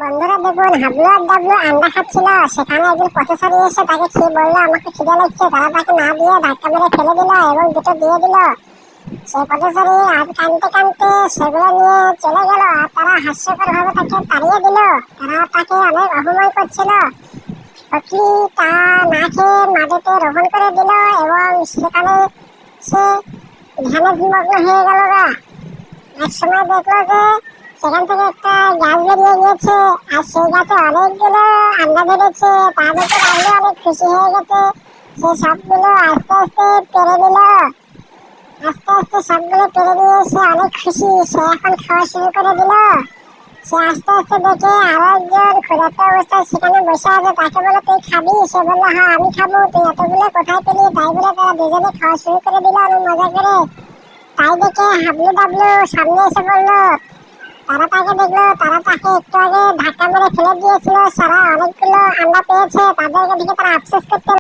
বন্ধুরা দেখুন, হাবলু আর ডাবলু আন্ডা খাচ্ছিল। সেখানে একজন পথচারী এসে তাকে খেয়ে বললো আমাকে খিদে লাগছে। তারা তাকে না দিয়ে ধাক্কা মেরে ফেলে দিল এবং দুটো দিয়ে দিল। সেই পথচারী আজ কাঁদতে কাঁদতে সেগুলো নিয়ে চলে গেল আর তারা হাস্যকর ভাবে তাকে তাড়িয়ে দিল। তারা তাকে অনেক অপমান করছিল। ফকির তা না খেয়ে মাটিতে রোপণ করে দিল এবং সেখানে সে ধ্যানে নিমগ্ন হয়ে গেল গা। এক সময় দেখলো যে সেখান থেকে একটা গাছ বেরিয়ে গিয়েছে আর সেই গাছে অনেকগুলো আন্ডা ধরেছে। তা দেখে রাজু অনেক খুশি হয়ে গেছে। সে সবগুলো আস্তে আস্তে পেরে নিল। আস্তে আস্তে সবগুলো পেরে নিয়ে সে অনেক খুশি। সে এখন খাওয়া শুরু করে দিল। সে আস্তে আস্তে দেখে আরো একজন ক্ষুধার্ত অবস্থায় সেখানে বসে আছে। তাকে বলে তুই খাবি? সে বললো হ্যাঁ আমি খাবো। তুই এতগুলো কোথায় পেলি? তাই বলে তারা দুজনে খাওয়া শুরু করে দিল অনেক মজা করে। তাই দেখে হাবলু ডাবলু সামনে এসে বললো, তারা তাকে দেখলো, তারা তাকে একটু আগে ধাক্কা মেরে ফেলে দিয়েছিল। সারা অনেকগুলো আন্ডা পেয়েছে, তাদেরকে দেখে তারা আফসোস করতে